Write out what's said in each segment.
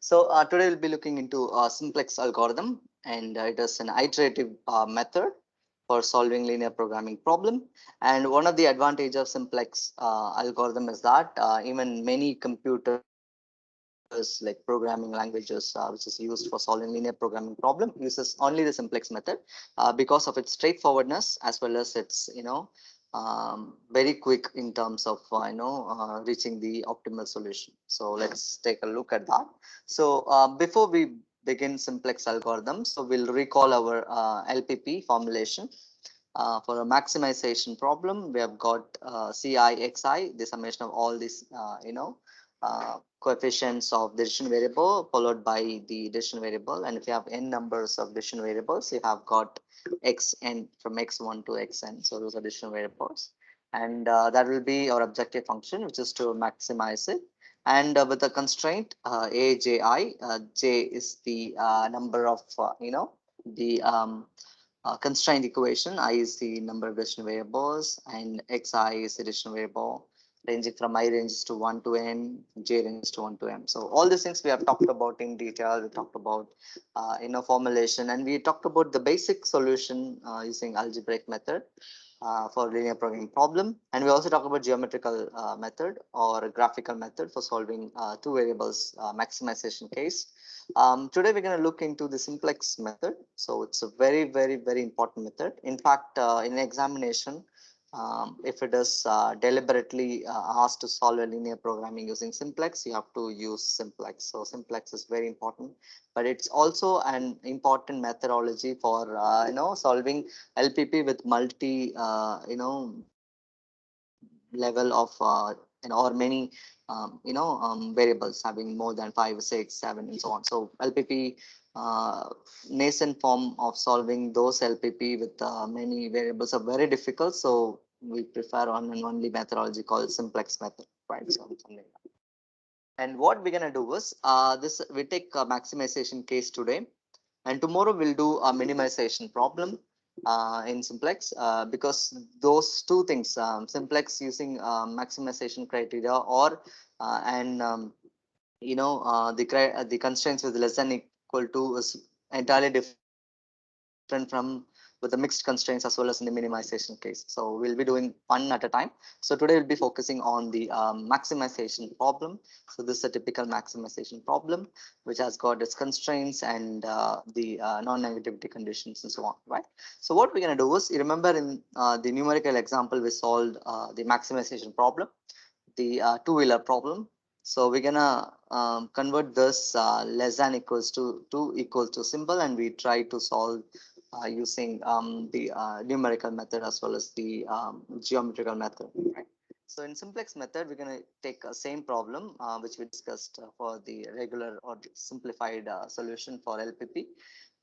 Today we'll be looking into a simplex algorithm, and it is an iterative method for solving linear programming problem. And one of the advantages of simplex algorithm is that even many computers like programming languages which is used for solving linear programming problem uses only the simplex method because of its straightforwardness as well as its very quick in terms of reaching the optimal solution. So let's take a look at that. Before we begin simplex algorithm, so we'll recall our LPP formulation. For a maximization problem, we have got Ci, Xi, the summation of all these, coefficients of the decision variable followed by the decision variable. And if you have n numbers of decision variables, you have got xn from x1 to xn. So those are decision variables. And that will be our objective function, which is to maximize it. And with the constraint AJI, J is the number of, the constraint equation. I is the number of decision variables and xi is the decision variable ranging from I ranges to 1 to n, j ranges to 1 to m. So all these things we have talked about in detail. We talked about formulation, and we talked about the basic solution using algebraic method for linear programming problem. And we also talk about geometrical method or graphical method for solving two variables maximization case. Today we're going to look into the simplex method. So it's a very, very, very important method. In fact, in examination, if it is deliberately asked to solve a linear programming using simplex, you have to use simplex. So simplex is very important, but it's also an important methodology for solving LPP with multi level of or many variables having more than 5, 6, 7, and so on. So LPP nascent form of solving those LPP with many variables are very difficult. So we prefer one and only methodology called simplex method, right? So something like that. And what we're gonna do is this we take a maximization case today, and tomorrow we'll do a minimization problem in simplex because those two things, simplex using maximization criteria or and the constraints with less than equal to is entirely different from with the mixed constraints as well as in the minimization case. So we'll be doing one at a time. So today we'll be focusing on the maximization problem. So this is a typical maximization problem which has got its constraints and the non-negativity conditions and so on, right? So what we're going to do is, you remember in the numerical example we solved the maximization problem, the two-wheeler problem. So we're gonna convert this less than equals to equals to symbol, and we try to solve using the numerical method as well as the geometrical method. Right? So in simplex method, we're gonna take a same problem which we discussed for the regular or simplified solution for LPP,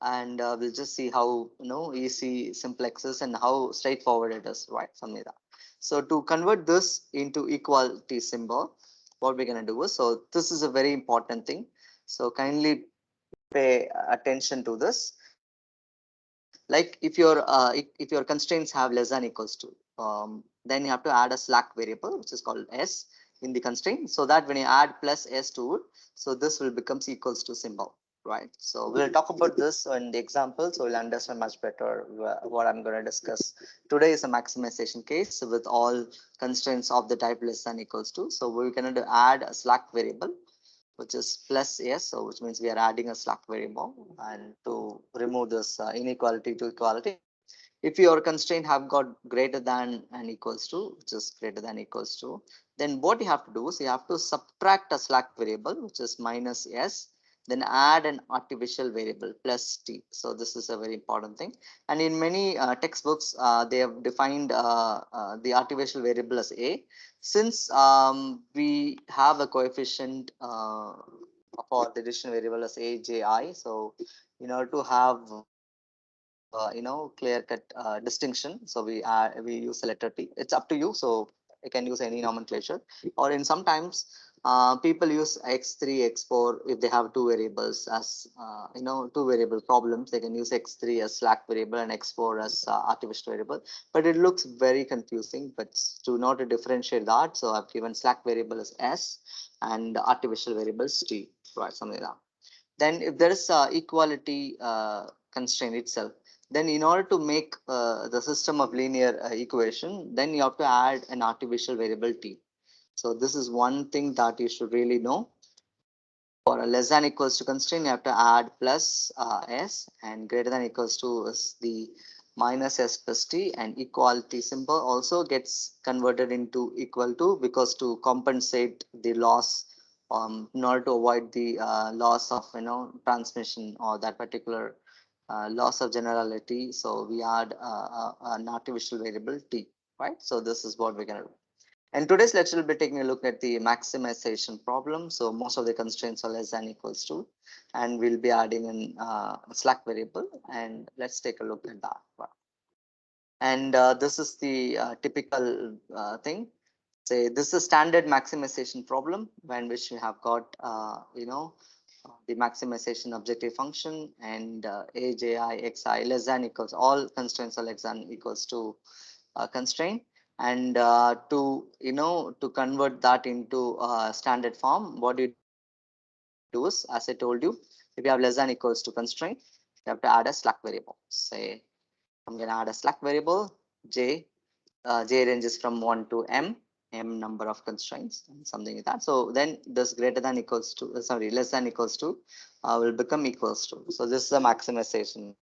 and we'll just see how easy simplex is and how straightforward it is, right? Something like that. So to convert this into equality symbol, what we're going to do is, so this is a very important thing. So kindly pay attention to this. Like if your constraints have less than equals to, then you have to add a slack variable which is called s in the constraint, so that when you add plus s to it, so this will becomes equals to symbol, right? So we'll talk about this in the example, so we'll understand much better what I'm going to discuss. Today is a maximization case with all constraints of the type less than equals to. So we're going to add a slack variable which is plus s, so which means we are adding a slack variable, and to remove this inequality to equality. If your constraint have got greater than and equals to, which is greater than equals to, then what you have to do is you have to subtract a slack variable which is minus s, then add an artificial variable plus t. So this is a very important thing. And in many textbooks, they have defined the artificial variable as a. Since we have a coefficient for the decision variable as a, j, I, so in order to have clear cut distinction, so we use the letter t. It's up to you, so you can use any nomenclature. Or in sometimes people use x3 x4 if they have two variables as two variable problems. They can use x3 as slack variable and x4 as artificial variable, but it looks very confusing. But to know to differentiate that, so I've given slack variable as s and artificial variables t, right? Something like that. Then if there is equality constraint itself, then in order to make the system of linear equation, then you have to add an artificial variable t. So this is one thing that you should really know. For a less than equals to constraint, you have to add plus s, and greater than equals to is the minus s plus t, and equality symbol also gets converted into equal to, because to compensate the loss, in order to avoid the loss of transmission, or that particular loss of generality. So we add an artificial variable t, right? So this is what we're going to do. And today's lecture will be taking a look at the maximization problem. So most of the constraints are less than equals to, and we'll be adding an slack variable, and let's take a look at that one. And this is the typical thing. Say this is a standard maximization problem when which we have got the maximization objective function, and aj I xi less than equals, all constraints are less than equals to constraint. And to convert that into standard form, what you do is, as I told you, if you have less than equals to constraint, you have to add a slack variable. Say I'm going to add a slack variable j. J ranges from 1 to m number of constraints, and something like that. So then this greater than equals to less than equals to will become equals to. So this is a maximization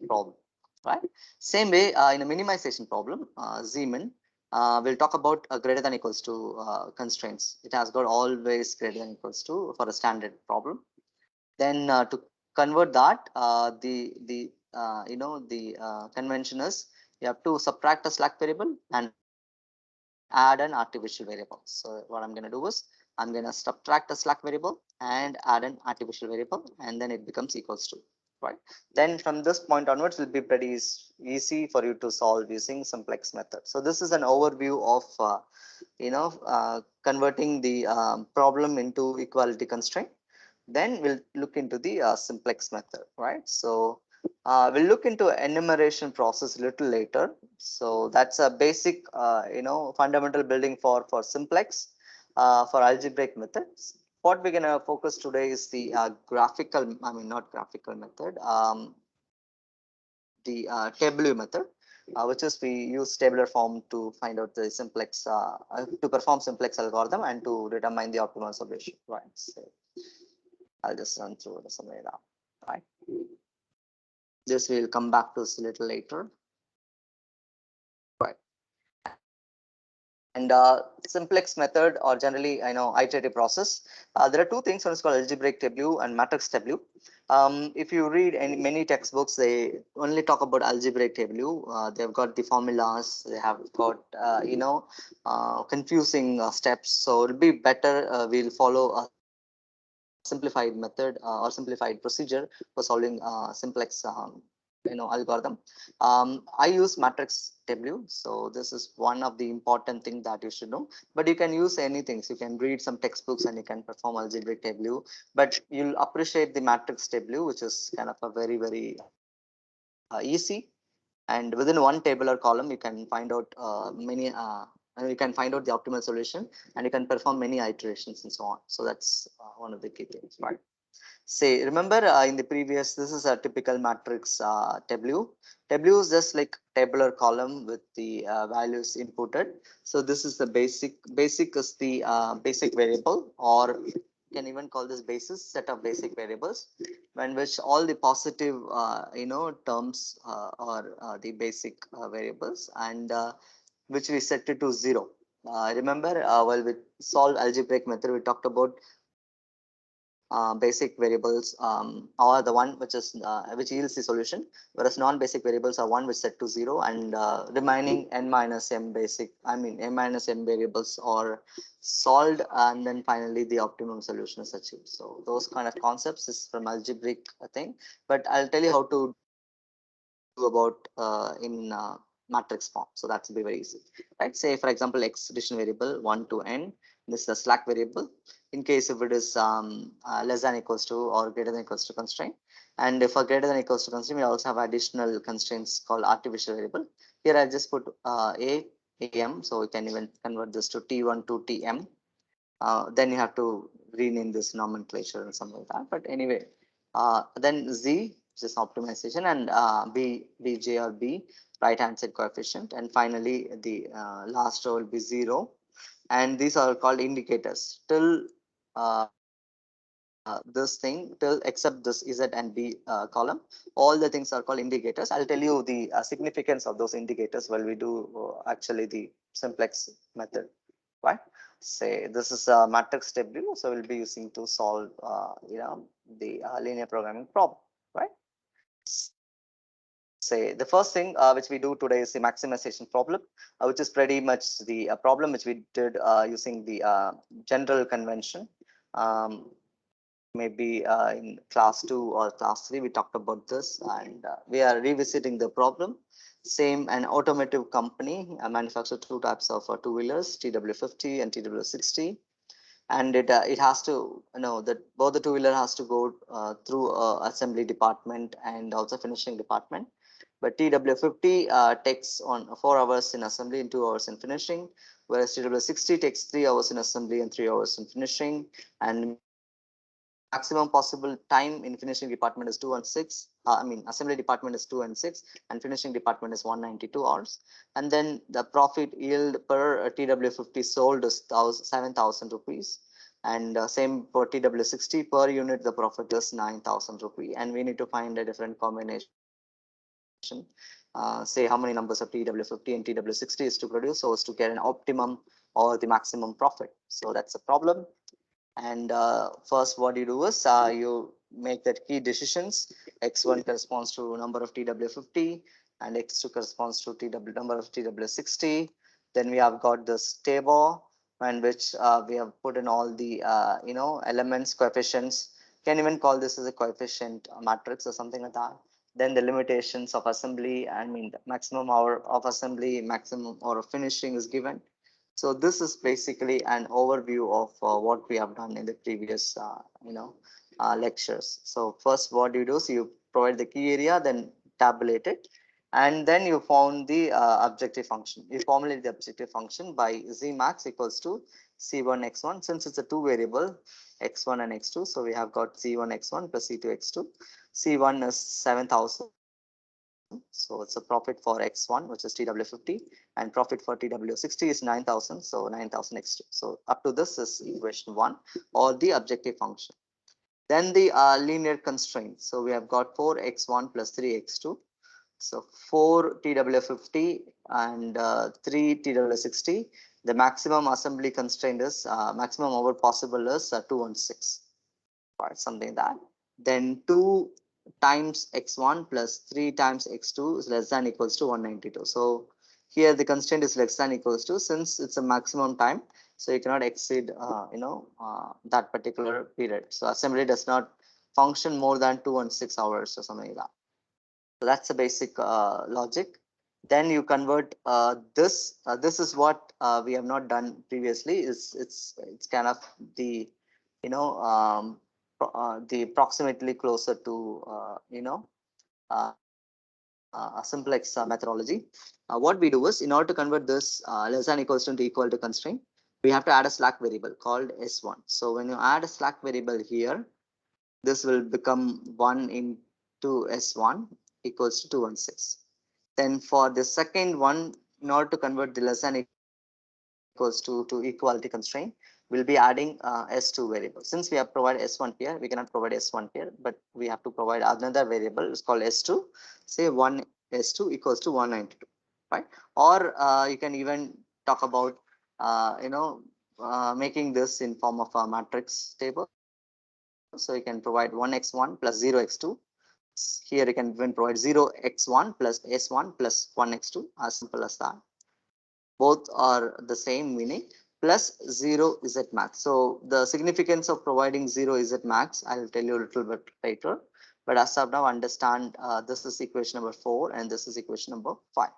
problem, right? Same way in a minimization problem, Zeeman, we'll talk about greater than equals to constraints. It has got always greater than equals to for a standard problem. Then to convert that, the convention is you have to subtract a slack variable and add an artificial variable. So what I'm going to do is I'm going to subtract a slack variable and add an artificial variable, and then it becomes equals to, right? Then from this point onwards will be pretty easy for you to solve using simplex method. So this is an overview of converting the problem into equality constraint. Then we'll look into the simplex method, right? So we'll look into enumeration process a little later. So that's a basic, fundamental building for simplex, for algebraic methods. What we're gonna focus today is the graphical, not graphical method, the tabular method, which is we use tabular form to find out the simplex, to perform simplex algorithm and to determine the optimal solution, right? So I'll just run through the summary now, right? This we'll come back to this a little later. Right. And simplex method, or generally iterative process. There are two things. One is called algebraic tableau and matrix tableau. If you read many textbooks, they only talk about algebraic tableau. They've got the formulas. They have got confusing steps. So it'll be better we'll follow a simplified method or simplified procedure for solving simplex algorithm. I use matrix tableau, so this is one of the important thing that you should know. But you can use anything. So you can read some textbooks and you can perform algebraic tableau, but you'll appreciate the matrix tableau, which is kind of a very, very easy. And within one tabular column, you can find out you can find out the optimal solution, and you can perform many iterations and so on. So that's one of the key things, right? Say, remember in the previous, this is a typical matrix tableau. Tableau is just like tabular column with the values inputted. So this is the basic is the basic variable, or you can even call this basis, set of basic variables, when which all the positive terms are the basic variables, and which we set it to 0. Remember, while we solve algebraic method, we talked about basic variables are the one which yields the solution, whereas non-basic variables are one which set to 0, and remaining n minus m m minus m variables are solved, and then finally the optimum solution is achieved. So those kind of concepts is from algebraic thing, but I'll tell you how to do about in matrix form. So that's be very easy, right? Say for example, x addition variable 1 to n. This is a slack variable. In case if it is less than equals to or greater than equals to constraint, and for greater than equals to constraint, we also have additional constraints called artificial variable. Here I just put am, so we can even convert this to t1 to tm. Then you have to rename this nomenclature and something like that. But anyway, then Z, which is optimization, and Bj or B, right hand side coefficient, and finally the last row will be 0. And these are called indicators till this thing, till except this Z and B column, all the things are called indicators. I'll tell you the significance of those indicators while we do actually the simplex method, right? Say this is a matrix W, so we'll be using to solve the linear programming problem, right? Say the first thing which we do today is the maximization problem, which is pretty much the problem which we did using the general convention. Maybe in class 2 or class 3 we talked about this, and we are revisiting the problem. Same, an automotive company manufactures two types of two-wheelers, TW50 and TW60, and it has to know that both the two-wheeler has to go through assembly department and also finishing department. But TW50 takes on 4 hours in assembly and 2 hours in finishing, whereas TW60 takes 3 hours in assembly and 3 hours in finishing. And maximum possible time in finishing department is 2 and 6. Assembly department is 2 and 6, and finishing department is 192 hours. And then the profit yield per TW50 sold is 7,000 rupees. And same for TW60, per unit the profit is 9,000 rupees. And we need to find a different combination. Say how many numbers of TW50 and TW60 is to produce so as to get an optimum or the maximum profit. So that's a problem. And first what you do is you make that key decisions. X1 corresponds to number of TW50 and X2 corresponds to number of TW60. Then we have got this table in which we have put in all the elements, coefficients. Can even call this as a coefficient matrix or something like that. Then the limitations of assembly, the maximum hour of assembly, maximum hour of finishing is given. So this is basically an overview of what we have done in the previous, lectures. So first, what you do is you provide the key area, then tabulate it, and then you found the objective function. You formulate the objective function by Z max equals to C1 X1. Since it's a two variable, X1 and X2, so we have got C1 X1 plus C2 X2. C1 is 7,000. So it's a profit for X1, which is TW50, and profit for TW60 is 9,000. So 9,000 X2. So up to this is equation 1 or the objective function. Then the linear constraint. So we have got 4x1 plus 3x2. So 4 TW50 and 3 TW60. The maximum assembly constraint is maximum hour possible is 216, or something like that. Then 2 times x1 plus 3 times x2 is less than equals to 192. So here the constraint is less than equals to, since it's a maximum time, so you cannot exceed that particular period. So assembly does not function more than 2 and 6 hours or something like that. So that's the basic logic. Then you convert this. This is what we have not done previously. It's kind of the the approximately closer to uh, a simplex methodology. What we do is, in order to convert this less than equals to equal to constraint, we have to add a slack variable called S1. So when you add a slack variable here, this will become 1 into S1 equals to 216. Then for the second one, in order to convert the less than equals to equality constraint, we'll be adding S2 variable. Since we have provided S1 here, we cannot provide S1 here, but we have to provide another variable. It's called S2. Say 1 S2 equals to 192, right? Or you can even talk about, making this in form of a matrix table. So you can provide 1x1 plus 0x2. Here you can even provide 0x1 plus S1 plus 1x2, as simple as that. Both are the same meaning, plus 0 Z max. So the significance of providing 0 Z max, I'll tell you a little bit later. But as of now, understand this is equation number 4 and this is equation number 5.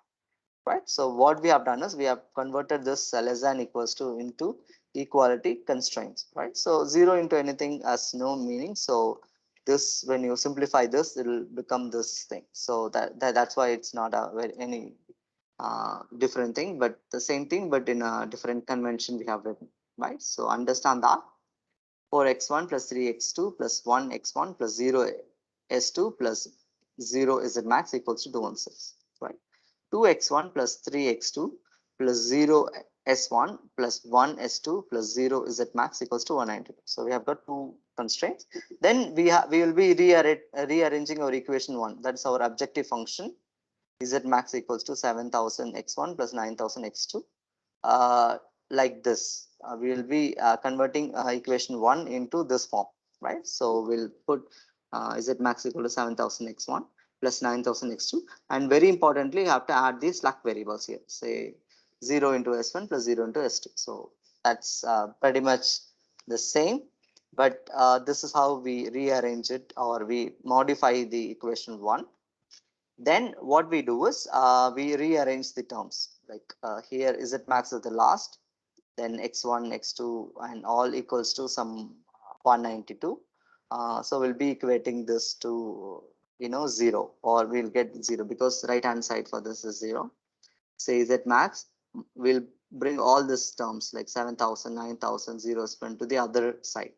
Right. So what we have done is we have converted this less than equals to into equality constraints. Right. So 0 into anything has no meaning. So this, when you simplify this, it will become this thing. So that's why it's not a very any different thing, but the same thing, but in a different convention we have written, right? So understand that. 4x1 plus 3x2 plus 1x1 plus 0s2 plus 0 Z max equals to 216, right? 2x1 plus 3x2 plus 0s1 plus 1s2 plus 0 Z max equals to 192. So we have got two constraints. Then we will be rearranging our equation 1. That's our objective function. Z max equals to 7000 x1 plus 9000 x2. Like this, we will be converting equation 1 into this form, right? So we'll put Z max equal to 7000 x1 plus 9000 x2, and very importantly you have to add the slack variables here, say 0 into s1 plus 0 into s2. So that's pretty much the same, but this is how we rearrange it, or we modify the equation 1. Then what we do is we rearrange the terms, like here Z max is the last, then x1 x2 and all equals to some 192. So we'll be equating this to 0, or we'll get 0 because right hand side for this is 0. Say Z max, we'll bring all these terms like 7000 9000 zeros to the other side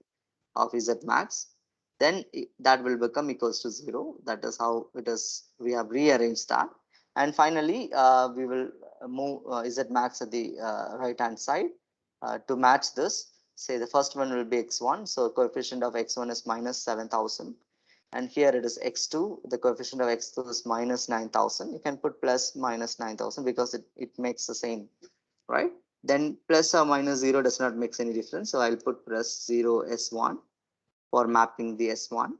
of Z max, then that will become equals to 0. That is how it is, we have rearranged that. And finally we will move Z max at the right hand side to match this. Say the first one will be x1, so coefficient of x1 is minus 7000, and here it is x2, the coefficient of x2 is minus 9000. You can put plus minus 9000 because it makes the same, right? Then plus or minus 0 does not make any difference, so I'll put plus 0 s1 for mapping the s1,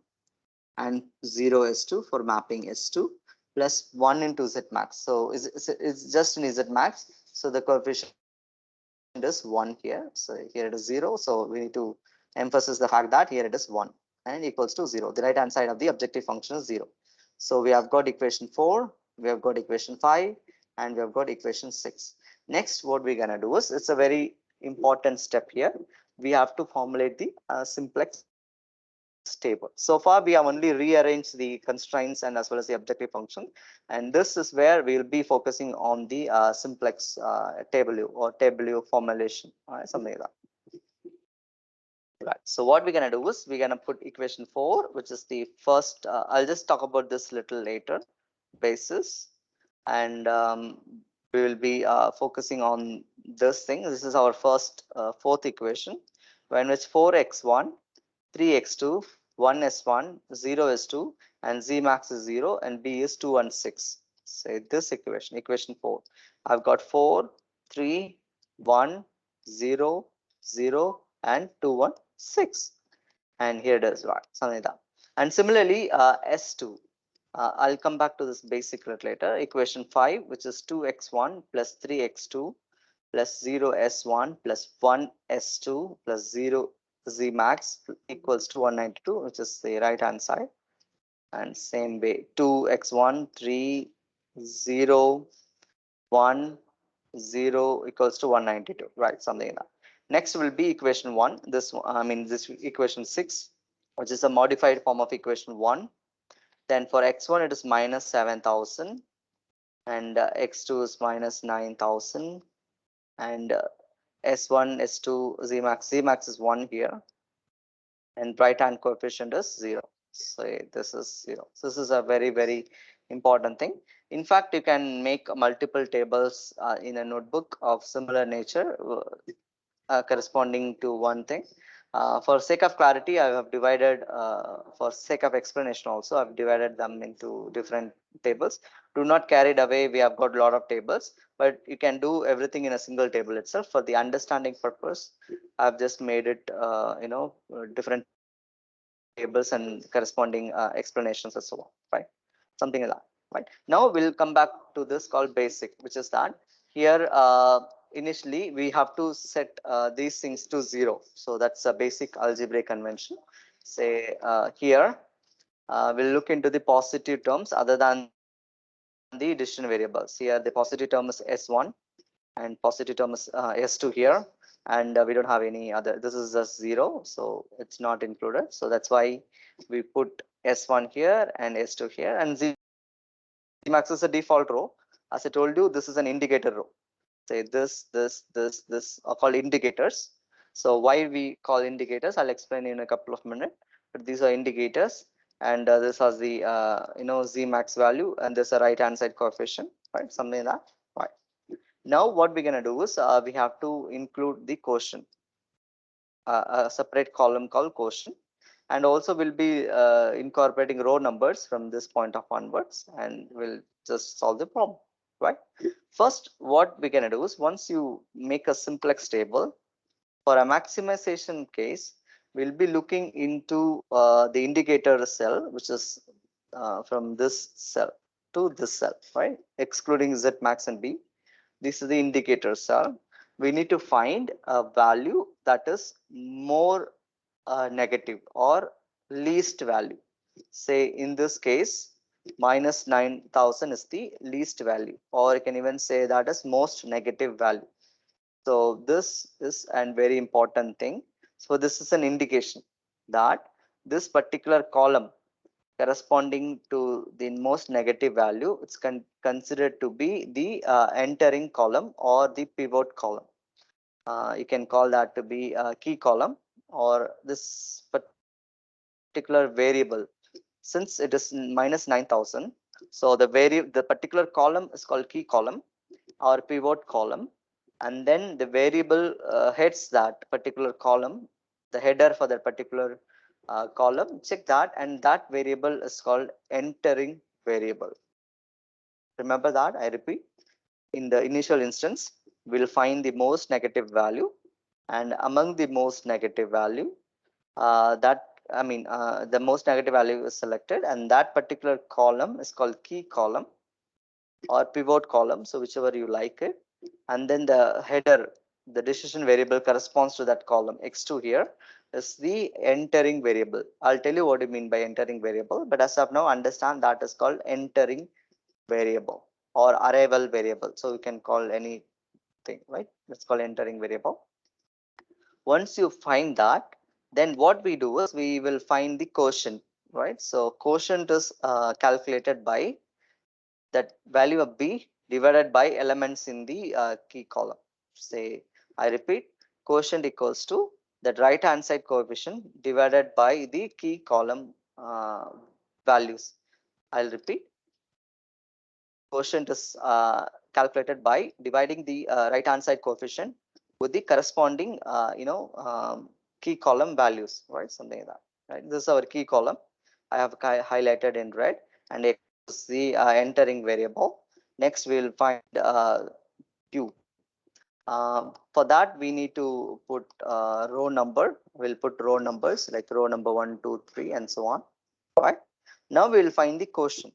and 0 s2 for mapping s2, plus 1 into z max. So it's just in z max, so the coefficient is 1 here. So here it is 0, so we need to emphasize the fact that here it is 1 and equals to 0. The right hand side of the objective function is 0. So we have got equation 4, we have got equation 5, and we have got equation 6. Next, what we're gonna do is, it's a very important step here. We have to formulate the simplex table. So far we have only rearranged the constraints and as well as the objective function, and this is where we will be focusing on the simplex table or table formulation, something like that. Right. So what we're gonna do is we're gonna put equation 4, which is the first. I'll just talk about this little later. Basis, and we will be focusing on this thing. This is our first fourth equation, when which 4x1, 3x2, 1s1, 0s2, and z max is 0 and b is 2 and 6. Say this equation, equation 4. I've got 4, 3, 1, 0, 0, and 2, 1, 6. And here it is, right? Something like that. And similarly, s2. I'll come back to this basic later. Equation 5, which is 2x1 plus 3x2 plus 0s1 plus 1s2 plus 0 z max equals to 192, which is the right hand side. And same way, 2x1 3 0 1 0 equals to 192, right? Something like that. Next will be equation 1. This equation 6, which is a modified form of equation 1. Then for x1 it is minus 7000, and x2 is minus 9000, and s1 s2 z max is 1 here, and right hand coefficient is 0. So this is 0. So this is a very important thing. In fact, you can make multiple tables in a notebook of similar nature corresponding to one thing. For sake of clarity, I have divided, for sake of explanation also, I've divided them into different tables. Do not carry it away, we have got a lot of tables, but you can do everything in a single table itself. For the understanding purpose, I've just made it, different tables and corresponding explanations and so on, right? Something like that, right? Now we'll come back to this called basic, which is that here, initially we have to set these things to 0. So that's a basic algebraic convention. Say here we'll look into the positive terms other than the decision variables. Here the positive term is s1 and positive term is s2 here, and we don't have any other. This is just 0, so it's not included. So that's why we put s1 here and s2 here, and z max is a default row. As I told you, this is an indicator row. Say this are called indicators. So why we call indicators, I'll explain in a couple of minutes. But these are indicators, and this has the Z max value, and there's a right hand side coefficient, right? Something like that. Right. Now what we're gonna do is we have to include the quotient, a separate column called quotient, and also we'll be incorporating row numbers from this point of onwards, and we'll just solve the problem, right? First, what we're gonna do is once you make a simplex table, for a maximization case, we'll be looking into the indicator cell, which is from this cell to this cell, right? Excluding Z max and B. This is the indicator cell. We need to find a value that is more negative or least value. Say in this case, minus 9,000 is the least value, or you can even say that is most negative value. So this is a very important thing. So this is an indication that this particular column corresponding to the most negative value, it's considered to be the entering column or the pivot column. You can call that to be a key column, or this particular variable, since it is minus 9,000. So the particular column is called key column or pivot column, and then the variable heads that particular column, the header for that particular column, check that, and that variable is called entering variable. Remember that, I repeat, in the initial instance we'll find the most negative value, and among the most negative value, the most negative value is selected, and that particular column is called key column or pivot column, so whichever you like it. And then the header, the decision variable corresponds to that column. X2 here is the entering variable. I'll tell you what you mean by entering variable, but as of now, understand that is called entering variable or arrival variable. So you can call anything, right? Let's call entering variable. Once you find that, then what we do is we will find the quotient, right? So quotient is calculated by that value of B divided by elements in the key column. Say, I repeat, quotient equals to that right hand side coefficient divided by the key column values. I'll repeat, quotient is calculated by dividing the right hand side coefficient with the corresponding key column values, right? Something like that, right? This is our key column. I have highlighted in red, and it is the entering variable. Next we will find Q. For that we need to put row number. We'll put row numbers like row number 1, 2, 3, and so on, right? Now we will find the quotient.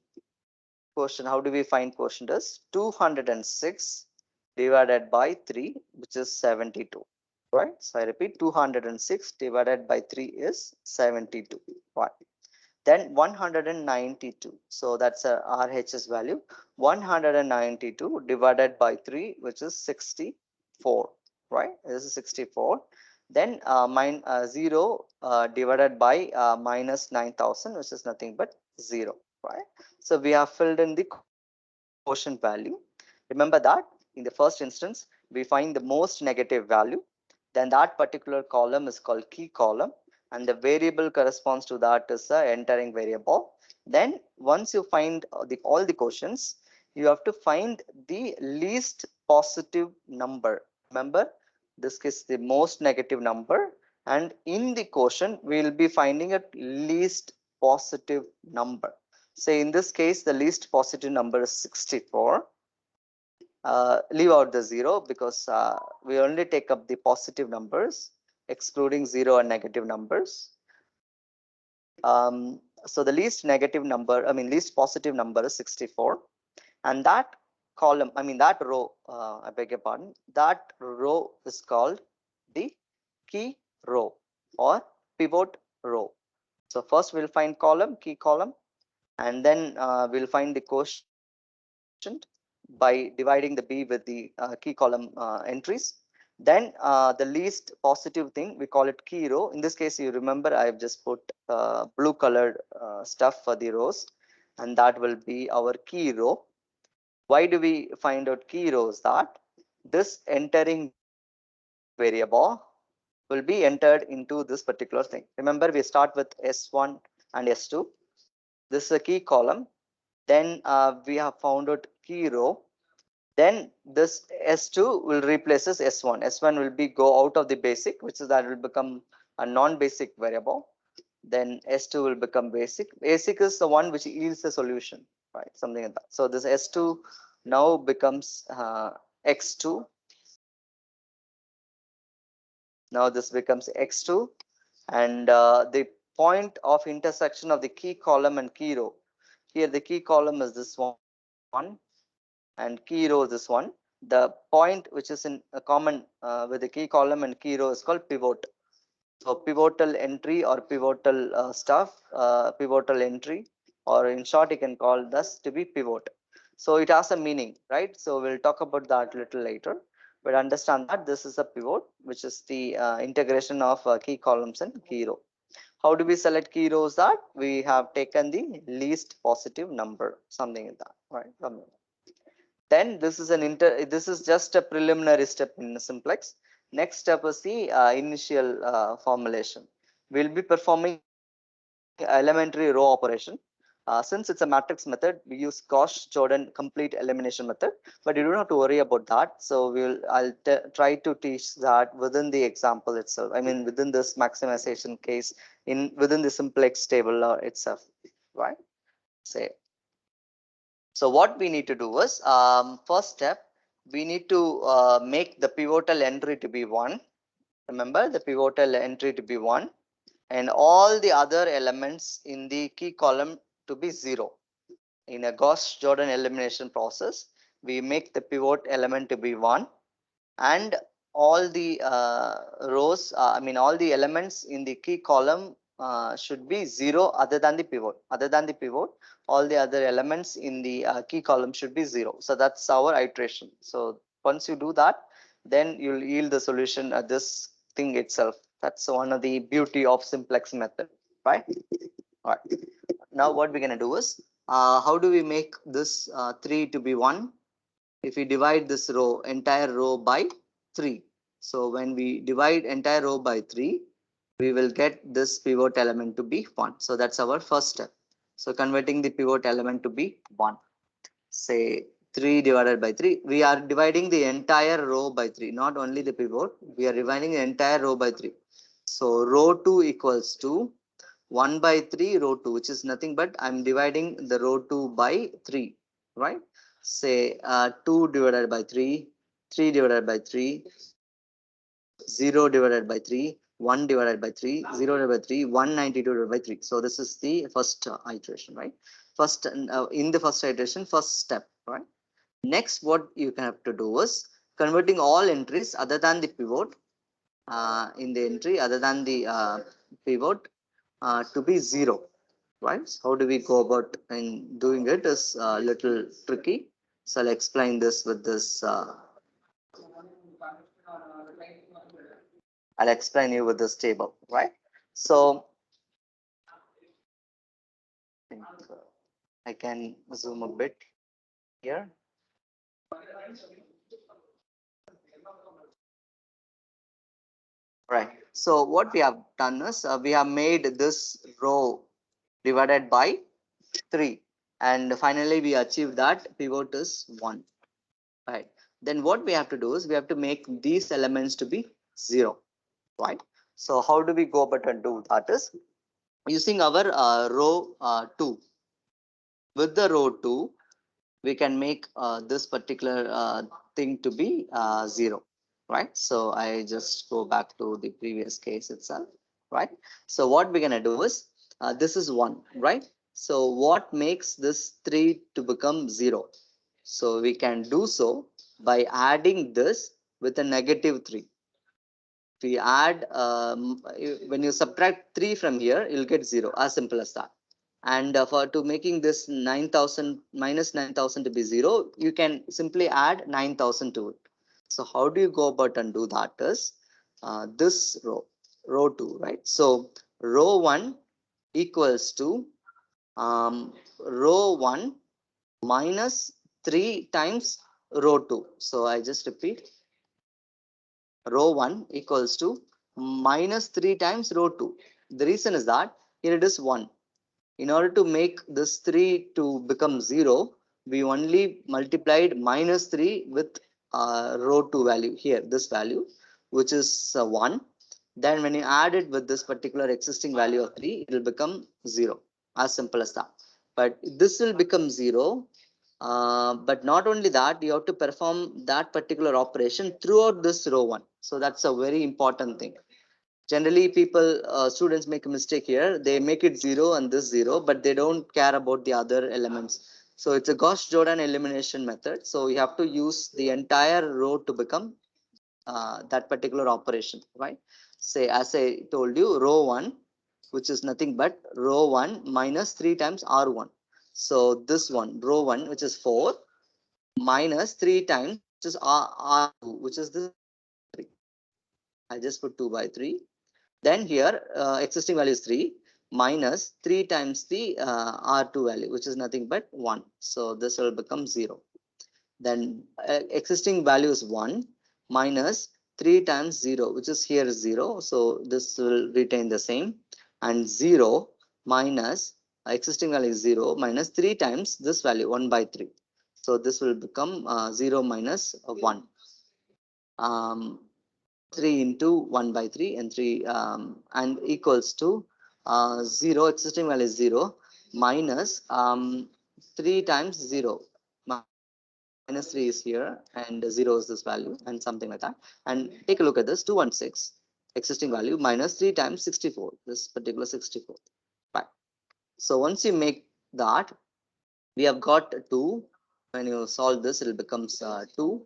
Quotient, how do we find quotient? Is 206 divided by 3, which is 72, right? So I repeat, 206 divided by 3 is 72, right? Then 192, so that's a RHS value. 192 divided by 3, which is 64, right? This is 64. Then 0 divided by minus 9,000, which is nothing but 0, right? So we have filled in the quotient value. Remember that in the first instance, we find the most negative value. Then that particular column is called key column, and the variable corresponds to that is the entering variable. Then once you find all the quotients, you have to find the least positive number. Remember, this is the most negative number, and in the quotient we will be finding a least positive number. Say in this case, the least positive number is 64. Leave out the 0 because we only take up the positive numbers, excluding 0 and negative numbers. So the least positive number is 64, and that column, that row, I beg your pardon, that row is called the key row or pivot row. So first we'll find column, key column, and then we'll find the quotient by dividing the B with the key column entries. Then the least positive thing, we call it key row. In this case, you remember I've just put blue colored stuff for the rows, and that will be our key row. Why do we find out key rows? That this entering variable will will be entered into this particular thing. Remember, we start with S1 and S2. This is a key column. Then we have found out key row. Then this S2 will replace this S1. S1 will be go out of the basic, which is that will become a non-basic variable. Then S2 will become basic. Basic is the one which yields the solution, right? Something like that. So this S2 now becomes X2. Now this becomes X2, and the point of intersection of the key column and key row. Here the key column is this one, and key row is this one. The point which is in a common with the key column and key row is called pivot. So pivotal entry or pivotal pivotal entry, or in short, you can call this to be pivot. So it has a meaning, right? So we'll talk about that a little later. But understand that this is a pivot, which is the integration of key columns and key row. How do we select key rows? That we have taken the least positive number, something like that, right? Then this is this is just a preliminary step in simplex. Next step is the initial formulation. We'll be performing elementary row operation. Since it's a matrix method, we use Gauss-Jordan complete elimination method, but you don't have to worry about that. So I'll try to teach that within the example itself. I mean, within this maximization case, within the simplex table itself, right? Say. So what we need to do is, first step, we need to make the pivotal entry to be 1. Remember the pivotal entry to be 1, and all the other elements in the key column to be 0. In a Gauss-Jordan elimination process, we make the pivot element to be 1, and all the rows, I mean all the elements in the key column should be 0 other than the pivot. Other than the pivot, all the other elements in the key column should be 0. So that's our iteration. So once you do that, then you'll yield the solution at this thing itself. That's one of the beauty of simplex method, right? All right. Now what we're going to do is, how do we make this 3 to be 1? If we divide this row, entire row by 3. So when we divide entire row by 3, we will get this pivot element to be 1. So that's our first step. So converting the pivot element to be 1. Say 3 divided by 3. We are dividing the entire row by 3, not only the pivot. We are dividing the entire row by 3. So row 2 equals to 1 by 3 row 2, which is nothing but I'm dividing the row 2 by 3, right? Say 2 divided by 3, 3 divided by 3, 0 divided by 3, 1 divided by 3, 0 divided by 3, 192 divided by 3. So this is the first iteration, right? First, in the first iteration, first step, right? Next, what you have to do is converting all entries other than the pivot in the entry other than the pivot to be 0, right? So how do we go about in doing it is a little tricky. So I'll explain this with this. I'll explain you with this table, right? So I can zoom a bit here. Right. So what we have done is we have made this row divided by 3, and finally we achieve that pivot is 1. Right. Then what we have to do is we have to make these elements to be 0. Right. So how do we go about and do that is using our row 2. With the row 2, we can make this particular thing to be 0. Right. So I just go back to the previous case itself. Right. So what we're going to do is this is 1. Right. So what makes this 3 to become 0? So we can do so by adding this with a negative 3. We add, when you subtract 3 from here, you'll get 0, as simple as that. And for to making this 9,000 minus 9,000 to be 0, you can simply add 9,000 to it. So how do you go about and do that is this row 2, right? So row 1 equals to row 1 minus 3 times row 2. So I just repeat, row 1 equals to minus 3 times row 2. The reason is that here it is 1. In order to make this 3 to become 0, we only multiplied minus 3 with row 2 value here, this value, which is 1. Then when you add it with this particular existing value of 3, it will become 0. As simple as that. But this will become 0. But not only that, you have to perform that particular operation throughout this row 1. So that's a very important thing. Generally people students make a mistake here. They make it 0 and this 0, but they don't care about the other elements. So it's a Gauss-Jordan elimination method. So you have to use the entire row to become that particular operation, right? Say, as I told you, row 1, which is nothing but row 1 minus 3 times R1. So this one, row 1, which is 4, minus 3 times, which is R2, which is this 3. I just put 2 by 3. Then here existing value is 3 minus 3 times the R2 value, which is nothing but 1. So this will become 0. Then existing value is 1 minus 3 times 0, which is here 0. So this will retain the same. And 0 minus existing value is 0 minus 3 times this value 1 by 3. So this will become 0 minus 1. 3 into 1 by 3 and 3 and equals to 0. Existing value is 0 minus 3 times 0. Minus 3 is here and 0 is this value and something like that. And take a look at this 216 existing value minus 3 times 64, this particular 64. Right. So once you make that, we have got 2. When you solve this, it becomes 2.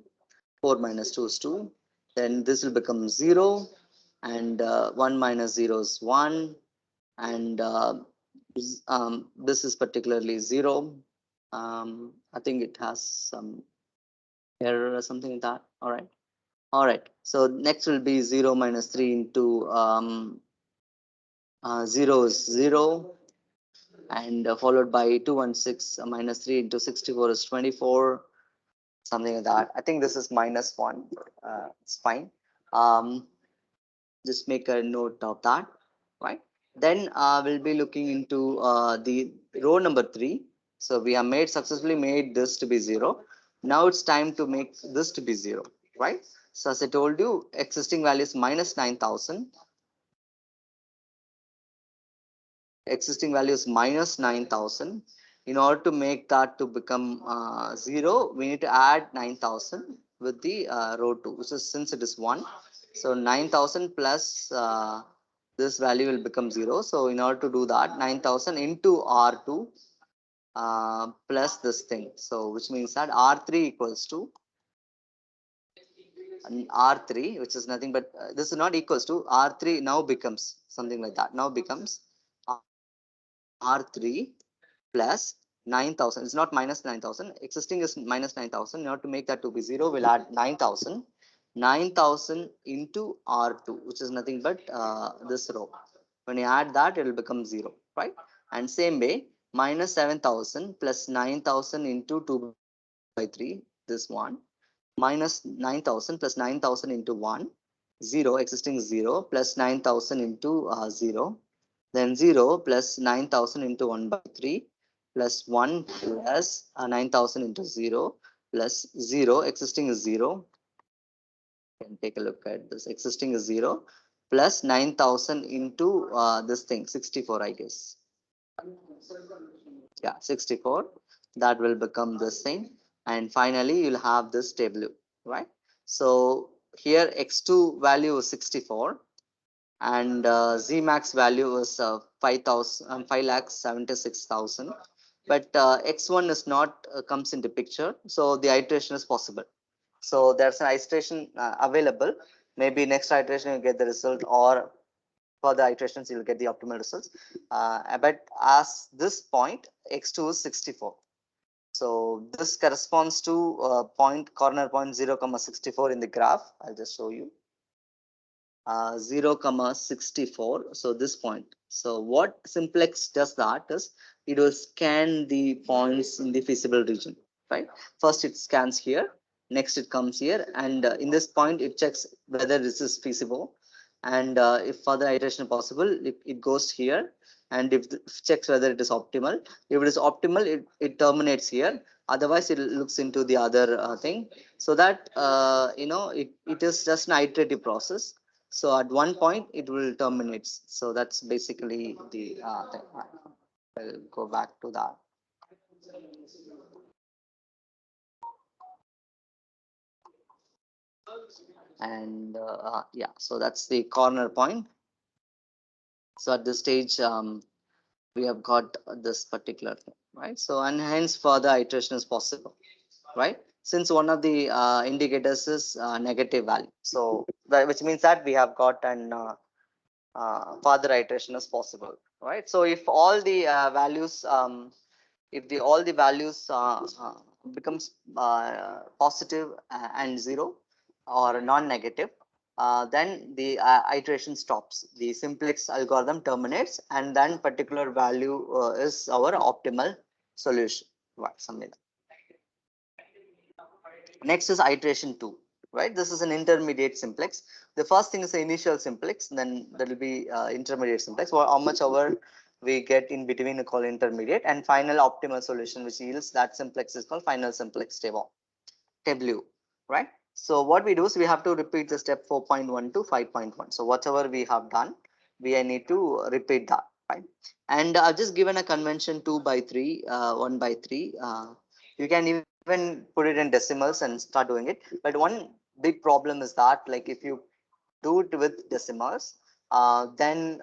4 minus 2 is 2. Then this will become 0 and 1 minus 0 is 1. And this is particularly 0. I think it has some error or something like that. All right. All right. So next will be 0 minus 3 into 0 is 0. And followed by 216 minus 3 into 64 is 24. Something like that. I think this is minus 1. It's fine. Just make a note of that. Right. Then we'll be looking into the row number 3. So we have successfully made this to be 0. Now it's time to make this to be 0, right? So as I told you, existing value is minus 9,000. Existing value is minus 9,000. In order to make that to become 0, we need to add 9,000 with the row 2, which is, since it is 1. So 9,000 plus this value will become 0. So in order to do that, 9,000 into R2 plus this thing. So which means that R3 equals to R3, which is nothing but this is not equals to R3, now becomes something like that. Now becomes R3 plus 9,000. It's not minus 9,000. Existing is minus 9,000. In order to make that to be 0, we'll add 9,000. 9,000 into R2, which is nothing but this row. When you add that, it will become 0, right? And same way, minus 7,000 plus 9,000 into 2 by 3, this one, minus 9,000 plus 9,000 into 1, 0, existing 0, plus 9,000 into 0, then 0 plus 9,000 into 1 by 3, plus 1 plus 9,000 into 0, plus 0, existing is 0. And take a look at this, existing is 0, plus 9,000 into this thing, 64, I guess. Yeah, 64. That will become this thing. And finally, you'll have this table, right? So here x2 value is 64 and Z max value is 5,76,000. But x1 is not comes into picture, so the iteration is possible. So there's an iteration available. Maybe next iteration you get the result, or for the iterations you'll get the optimal results. But as this point, x2 is 64. So this corresponds to corner point 0, 64 in the graph. I'll just show you. 0, 64. So this point. So what simplex does that is it will scan the points in the feasible region, right? First it scans here, next it comes here, and in this point it checks whether this is feasible. and if further iteration possible, it goes here, and if checks whether it is optimal. If it is optimal, it terminates here. Otherwise, it looks into the other thing, so that it is just an iterative process. So at one point it will terminate. So that's basically the thing. I'll go back to that. And yeah, so that's the corner point. So at this stage, we have got this particular thing, right? So and hence further iteration is possible, right? Since one of the indicators is negative value, so which means that we have got an further iteration is possible, right? So if all the values, if the all the values becomes positive and zero or non-negative, then the iteration stops. The simplex algorithm terminates, and then particular value is our optimal solution. Right, Samita. Next is iteration 2, right? This is an intermediate simplex. The first thing is the initial simplex, then there will be intermediate simplex, or how much over we get in between, we call intermediate, and final optimal solution, which yields that simplex is called final simplex table, right? So what we do is we have to repeat the step 4.1 to 5.1. So whatever we have done, we need to repeat that, right? And I've just given a convention 2 by 3, 1 by 3. You can even put it in decimals and start doing it. But one big problem is that, like, if you do it with decimals, then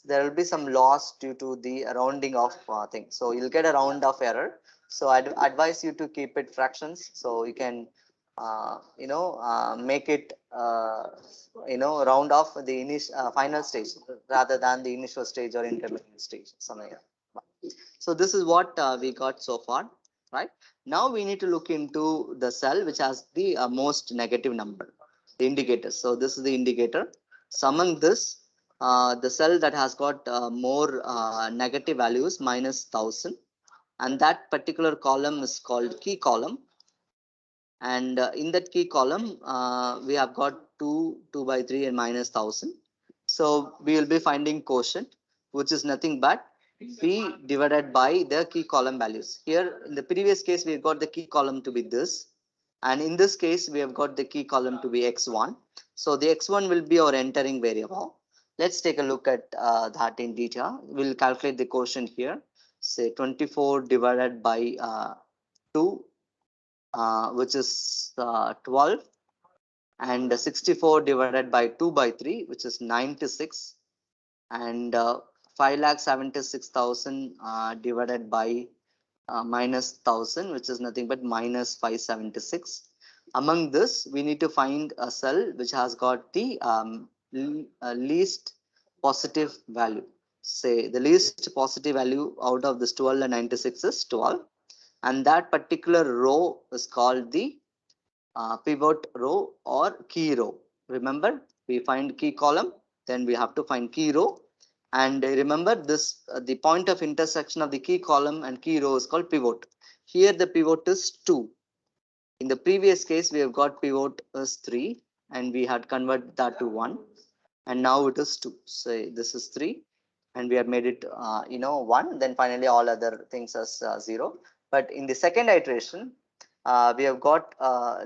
there will be some loss due to the rounding of things. So you'll get a round of error. So I'd advise you to keep it fractions, so you can make it round off the initial final stage rather than the initial stage or intermediate stage, something like that. So this is what we got so far, right? Now we need to look into the cell which has the most negative number, the indicator. So this is the indicator. So among this, the cell that has got more negative values, minus 1000, and that particular column is called key column. And in that key column, we have got 2 by 3 and minus 1000. So we will be finding quotient, which is nothing but b divided by the key column values. Here in the previous case, we got the key column to be this, and in this case we have got the key column to be x1. So the x1 will be our entering variable. Let's take a look at that in detail. We'll calculate the quotient here. Say 24 divided by 2, which is 12, and 64 divided by 2 by 3, which is 96, and 5,76,000 divided by minus 1000, which is nothing but minus 576. Among this, we need to find a cell which has got the least positive value. Say the least positive value out of this 12 and 96 is 12, and that particular row is called the pivot row or key row. Remember, we find key column, then we have to find key row. And remember this, the point of intersection of the key column and key row is called pivot. Here the pivot is 2. In the previous case, we have got pivot as 3, and we had converted that to 1, and now it is 2. So this is 3, and we have made it 1. Then finally all other things as 0. But in the second iteration, we have got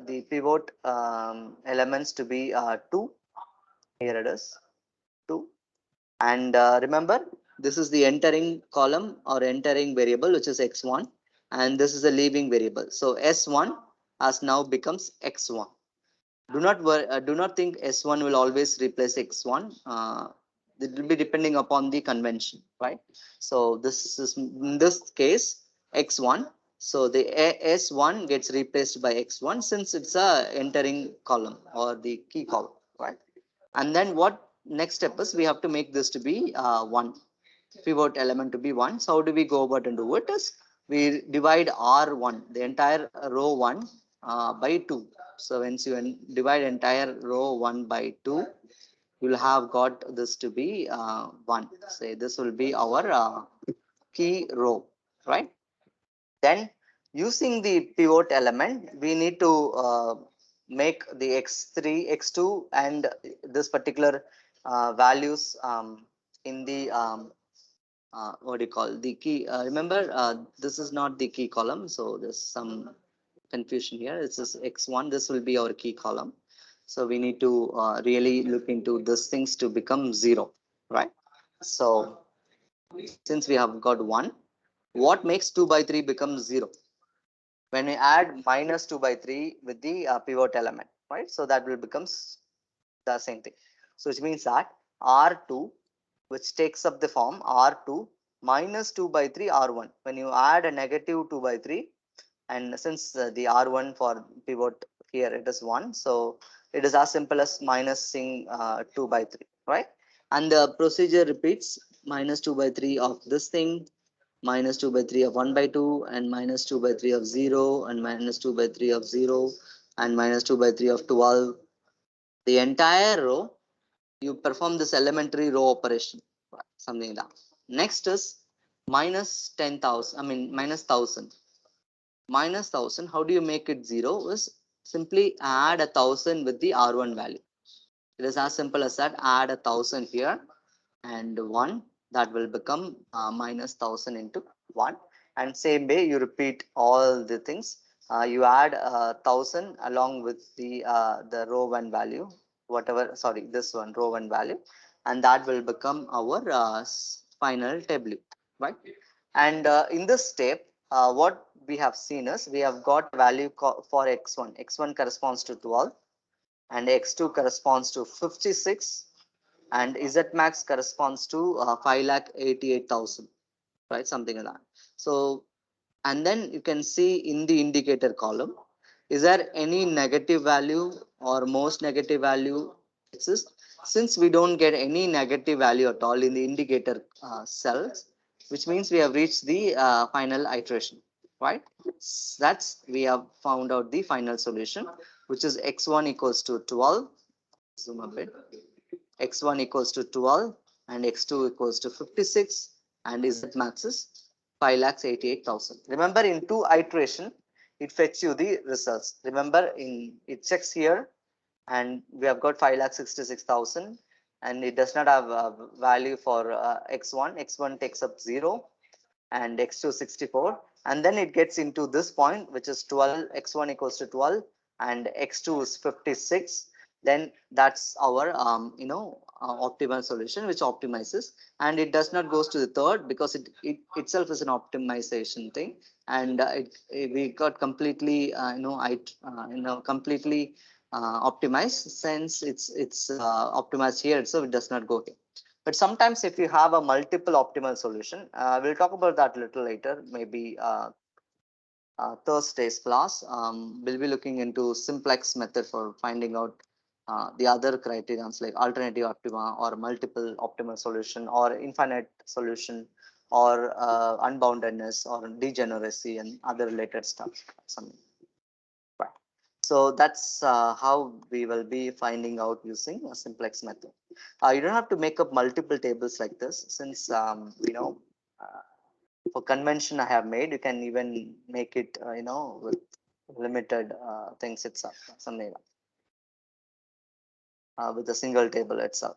the pivot elements to be 2. Here it is 2, and remember, this is the entering column or entering variable, which is x1, and this is the leaving variable. So s1 has now becomes x1. Do not think s1 will always replace x1. It will be depending upon the convention, right? So this is in this case x1. So the s1 gets replaced by x1 since it's a entering column or the key column, right? And then what next step is, we have to make this to be 1, pivot element to be 1. So how do we go about and do it is, we divide r1, the entire row 1, by 2. So when you divide entire row 1 by 2, you will have got this to be 1. Say this will be our key row, right? Then using the pivot element, we need to make the x3, x2, and this particular values in the what do you call the key. Remember, this is not the key column, so there's some confusion here. This is x1, this will be our key column. So we need to really look into these things to become 0, right? So since we have got 1, what makes 2 by 3 become 0? When we add minus 2 by 3 with the pivot element, right? So that will becomes the same thing. So which means that R2, which takes up the form R2 minus 2 by 3 R1. When you add a negative 2 by 3, and since the R1 for pivot here it is 1, so it is as simple as minusing 2 by 3, right? And the procedure repeats, minus 2 by 3 of this thing, minus 2 by 3 of 1 by 2, and minus 2 by 3 of 0, and minus 2 by 3 of 0, and minus 2 by 3 of 12. The entire row, you perform this elementary row operation, something like that. Next is minus 10,000, I mean minus 1,000. Minus 1,000, how do you make it 0? Is simply add 1,000 with the R1 value. It is as simple as that. Add 1,000 here and 1, that will become minus 1,000 into 1. And same way you repeat all the things. You add 1,000 along with the row 1 value, whatever, sorry, this one row 1 value, and that will become our final table, right? And in this step, what we have seen is we have got value for x1. X1 corresponds to 12, and x2 corresponds to 56, and Z max corresponds to 5,88,000, right? Something like that. So, and then you can see in the indicator column, is there any negative value or most negative value exists? Since we don't get any negative value at all in the indicator cells, which means we have reached the final iteration, right? That's, we have found out the final solution, which is x1 equals to 12. Zoom a bit. X1 equals to 12 and x2 equals to 56, and Z max is 5,88,000. Remember, in 2 iteration, it fetches you the results. Remember, in it checks here, and we have got 5,66,000, and it does not have a value for x1. X1 takes up 0 and x2 64, and then it gets into this point, which is 12. X1 equals to 12 and x2 is 56. Then that's our optimal solution, which optimizes, and it does not goes to the third because it itself is an optimization thing, and we got completely completely optimized. Since it's optimized here, so it does not go here. But sometimes if you have a multiple optimal solution, we'll talk about that a little later, maybe Thursday's class. We'll be looking into simplex method for finding out the other criterions like alternative optima or multiple optimal solution or infinite solution or unboundedness or degeneracy and other related stuff. Something. Right. So that's how we will be finding out using a simplex method. You don't have to make up multiple tables like this, since for convention I have made. You can even make it with limited things itself, something like with a single table itself.